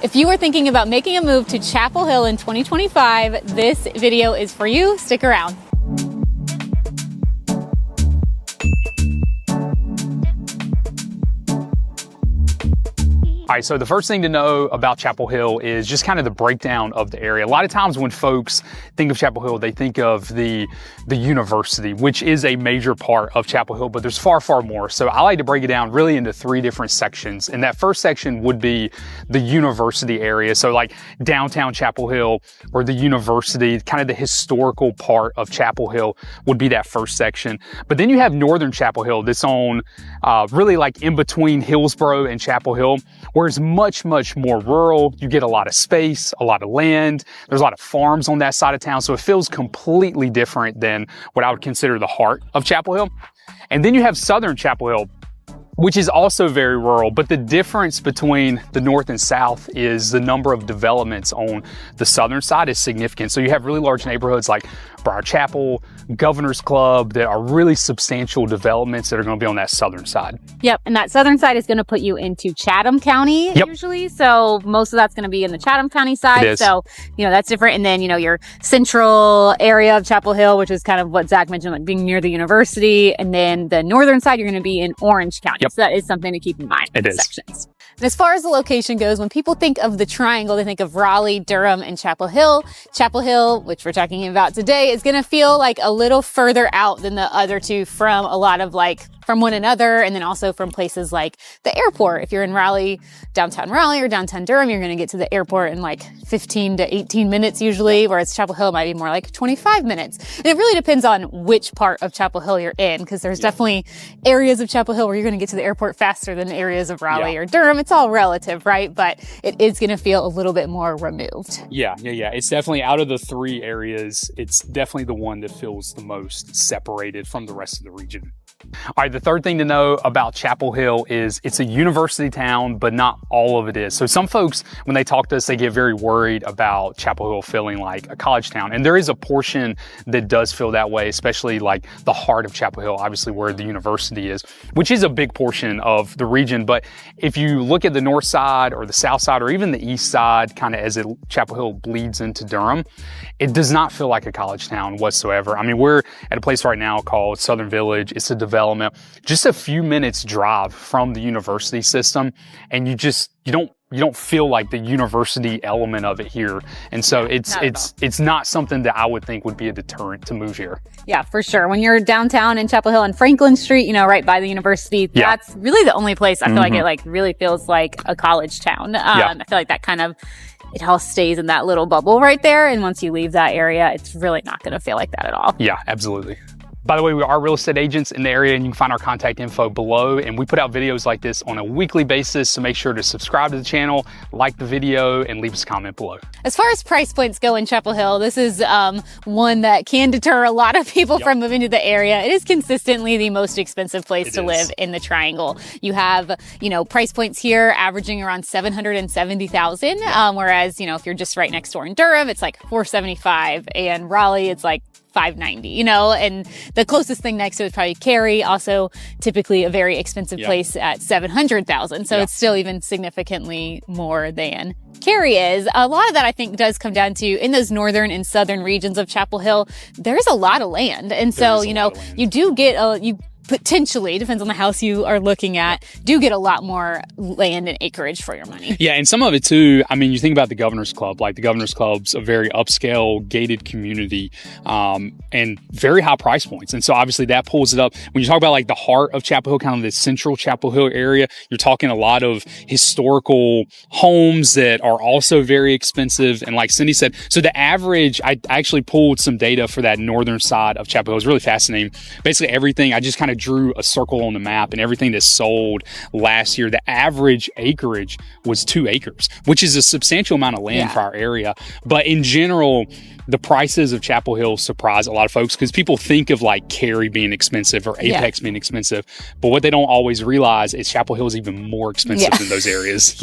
If you are thinking about making a move to Chapel Hill in 2025, this video is for you. Stick around. All right, so the first thing to know about Chapel Hill is just kind of the breakdown of the area. A lot of times when folks think of Chapel Hill, they think of the university, which is a major part of Chapel Hill, but there's far, far more. So I like to break it down really into three different sections. And that first section would be the university area. So like downtown Chapel Hill or the university, kind of the historical part of Chapel Hill would be that first section. But then you have northern Chapel Hill that's on really like in between Hillsborough and Chapel Hill, where it's much, much more rural. You get a lot of space, a lot of land. There's a lot of farms on that side of town. So it feels completely different than what I would consider the heart of Chapel Hill. And then you have southern Chapel Hill, which is also very rural. But the difference between the north and south is the number of developments on the southern side is significant. So you have really large neighborhoods like Briar Chapel, Governor's Club, that are really substantial developments that are going to be on that southern side. Yep, and that southern side is going to put you into Chatham County usually. So most of that's going to be in the Chatham County side. So, that's different. And then, your central area of Chapel Hill, which is kind of what Zach mentioned, like being near the university. And then the northern side, you're going to be in Orange County. So that is something to keep in mind. It is. Sections. And as far as the location goes, when people think of the triangle, they think of Raleigh, Durham, and Chapel Hill. Chapel Hill, which we're talking about today, is going to feel like a little further out than the other two from a lot of from one another, and then also from places like the airport. If you're in Raleigh, downtown Raleigh or downtown Durham, you're going to get to the airport in 15 to 18 minutes usually, whereas Chapel Hill might be more like 25 minutes. And it really depends on which part of Chapel Hill you're in, because there's definitely areas of Chapel Hill where you're going to get to the airport faster than areas of Raleigh or Durham. It's all relative, right? But it is going to feel a little bit more removed. Yeah. It's definitely, out of the three areas, it's definitely the one that feels the most separated from the rest of the region. All right, the third thing to know about Chapel Hill is it's a university town, but not all of it is. So some folks, when they talk to us, they get very worried about Chapel Hill feeling like a college town. And there is a portion that does feel that way, especially like the heart of Chapel Hill, obviously where the university is, which is a big portion of the region. But if you look at the north side or the south side or even the east side, kind of as Chapel Hill bleeds into Durham, it does not feel like a college town whatsoever. I mean, we're at a place right now called Southern Village. It's a development just a few minutes drive from the university system, and you don't feel like the university element of it here. And so it's not something that I would think would be a deterrent to move here. Yeah, for sure. When you're downtown in Chapel Hill and Franklin Street, right by the university, that's really the only place I feel like it really feels like a college town. I feel like that kind of, it all stays in that little bubble right there. And once you leave that area, it's really not going to feel like that at all. Yeah, absolutely. By the way, we are real estate agents in the area, and you can find our contact info below. And we put out videos like this on a weekly basis, so make sure to subscribe to the channel, like the video, and leave us a comment below. As far as price points go in Chapel Hill, this is one that can deter a lot of people from moving to the area. It is consistently the most expensive place to live in the Triangle. You have, price points here averaging around $770,000, whereas, if you're just right next door in Durham, it's like $475, and Raleigh, it's like $590, and the closest thing next to it is probably Cary, also typically a very expensive place at $700,000. So it's still even significantly more than Cary is. A lot of that, I think, does come down to in those northern and southern regions of Chapel Hill, there's a lot of land. And so, you do get you potentially, depends on the house you are looking at, do get a lot more land and acreage for your money. Yeah, and some of it too, I mean, you think about the Governor's Club, like the Governor's Club's a very upscale, gated community, and very high price points. And so obviously that pulls it up. When you talk about like the heart of Chapel Hill, kind of the central Chapel Hill area, you're talking a lot of historical homes that are also very expensive. And like Cindy said, so the average, I actually pulled some data for that northern side of Chapel Hill. It was really fascinating. Basically everything, I just kind of drew a circle on the map, and everything that sold last year, the average acreage was 2 acres, which is a substantial amount of land for our area. But in general, the prices of Chapel Hill surprise a lot of folks because people think of like Cary being expensive or Apex being expensive. But what they don't always realize is Chapel Hill is even more expensive than those areas.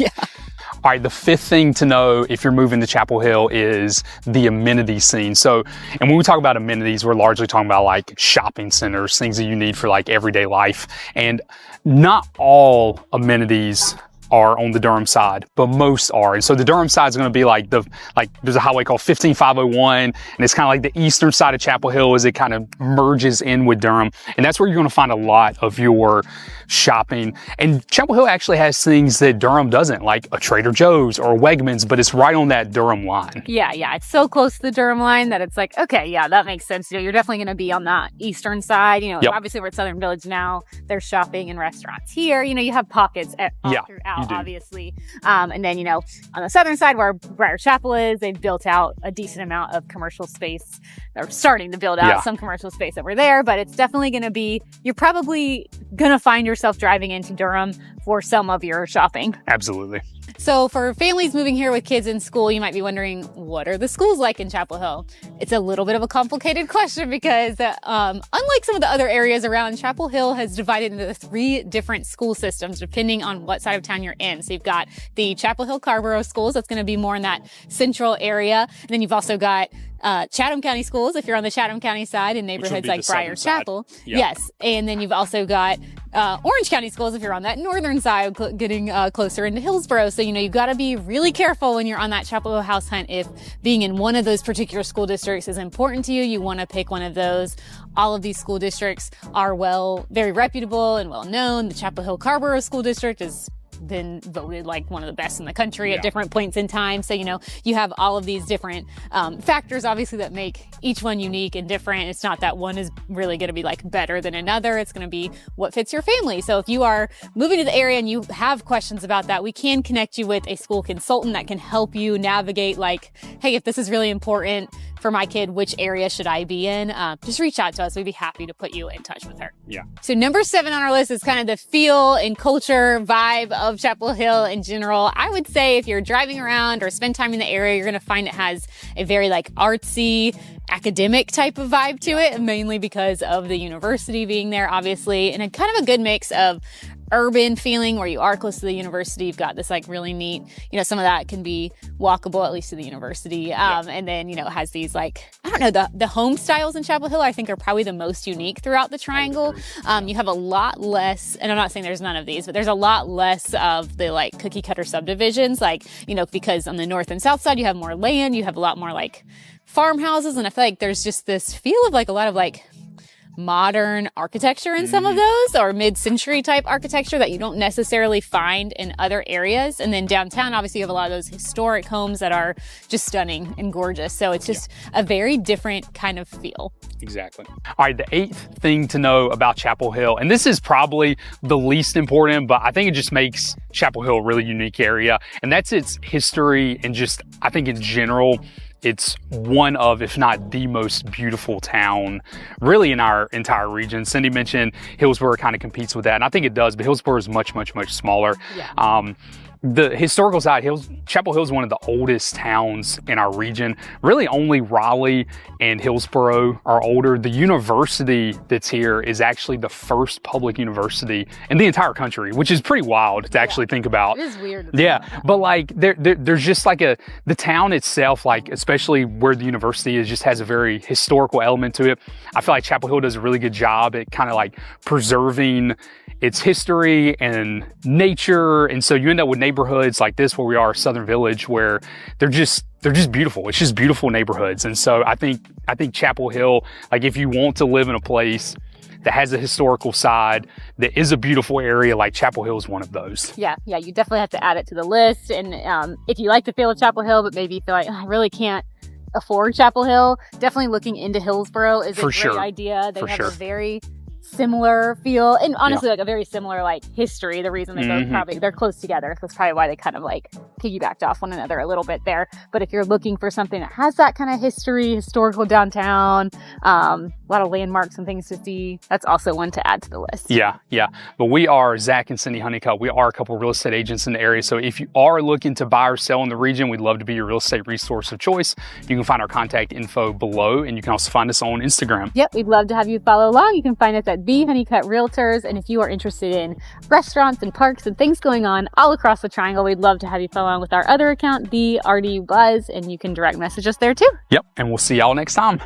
All right, the fifth thing to know if you're moving to Chapel Hill is the amenity scene. So, and when we talk about amenities, we're largely talking about like shopping centers, things that you need for like everyday life. And not all amenities are on the Durham side, but most are. And so the Durham side is going to be like there's a highway called 15501, and it's kind of like the eastern side of Chapel Hill as it kind of merges in with Durham. And that's where you're going to find a lot of your shopping. And Chapel Hill actually has things that Durham doesn't, like a Trader Joe's or a Wegmans, but it's right on that Durham line. Yeah. It's so close to the Durham line that it's like, okay, yeah, that makes sense. You're definitely going to be on that eastern side. Obviously we're at Southern Village now. There's shopping and restaurants here. You have pockets throughout, obviously. And then, on the southern side where Briar Chapel is, they've built out a decent amount of commercial space. They're starting to build out some commercial space over there, but it's definitely going to be, you're probably going to find yourself driving into Durham for some of your shopping. Absolutely. So for families moving here with kids in school, you might be wondering, what are the schools like in Chapel Hill? It's a little bit of a complicated question because unlike some of the other areas around, Chapel Hill has divided into 3 different school systems depending on what side of town you're in. So you've got the Chapel Hill Carborough schools. That's going to be more in that central area. And then you've also got Chatham County schools if you're on the Chatham County side in neighborhoods like Briar Chapel. Yes. And then you've also got Orange County schools if you're on that northern side getting closer into Hillsborough. So, you've got to be really careful when you're on that Chapel Hill house hunt. If being in one of those particular school districts is important to you, you want to pick one of those. All of these school districts are very reputable and well known. The Chapel Hill Carborough School District is been voted like one of the best in the country at different points in time. So, you have all of these different factors, obviously, that make each one unique and different. It's not that one is really going to be like better than another. It's going to be what fits your family. So if you are moving to the area and you have questions about that, we can connect you with a school consultant that can help you navigate like, hey, if this is really important for my kid, which area should I be in? Just reach out to us. We'd be happy to put you in touch with her. Yeah. So number 7 on our list is kind of the feel and culture vibe of Chapel Hill in general. I would say if you're driving around or spend time in the area, you're going to find it has a very like artsy, academic type of vibe to it, mainly because of the university being there, obviously, and a kind of a good mix of urban feeling where you are close to the university. You've got this like really neat, some of that can be walkable, at least to the university. And then, it has these like, I don't know, the home styles in Chapel Hill, I think are probably the most unique throughout the triangle. You have a lot less, and I'm not saying there's none of these, but there's a lot less of the like cookie cutter subdivisions, like, because on the north and south side, you have more land, you have a lot more like farmhouses. And I feel like there's just this feel of like a lot of like modern architecture in some of those, or mid-century type architecture that you don't necessarily find in other areas. And then downtown, obviously, you have a lot of those historic homes that are just stunning and gorgeous. So it's just a very different kind of feel. Exactly. All right, the 8th thing to know about Chapel Hill, and this is probably the least important, but I think it just makes Chapel Hill a really unique area, and that's its history and just, I think in general, it's one of, if not the most beautiful town really in our entire region. Cindy mentioned Hillsborough kind of competes with that, and I think it does, but Hillsborough is much, much, much smaller. The historical side, Chapel Hill is one of the oldest towns in our region. Really only Raleigh and Hillsborough are older. The university that's here is actually the first public university in the entire country, which is pretty wild to actually think about. It is weird. But like there's just like the town itself, like especially where the university is, just has a very historical element to it. I feel like Chapel Hill does a really good job at kind of like preserving its history and nature, and so you end up with neighborhoods like this where we are, Southern Village, where they're just beautiful. It's just beautiful neighborhoods. And so I think Chapel Hill, like if you want to live in a place that has a historical side, that is a beautiful area, like Chapel Hill is one of those. Yeah, you definitely have to add it to the list. And if you like the feel of Chapel Hill, but maybe you feel like, I really can't afford Chapel Hill, definitely looking into Hillsborough is a great idea. They have a very similar feel, and honestly like a very similar like history. The reason they both probably they're close together, that's probably why they kind of like piggybacked off one another a little bit there. But if you're looking for something that has that kind of historical downtown, a lot of landmarks and things to see, that's also one to add to the list. But we are Zach and Cindy Honeycutt. We are a couple of real estate agents in the area, so if you are looking to buy or sell in the region, we'd love to be your real estate resource of choice. You can find our contact info below, and you can also find us on Instagram. We'd love to have you follow along. You can find us at the Honeycutt Realtors, and if you are interested in restaurants and parks and things going on all across the triangle, we'd love to have you follow along with our other account, the RD Buzz, and you can direct message us there too. And we'll see y'all next time.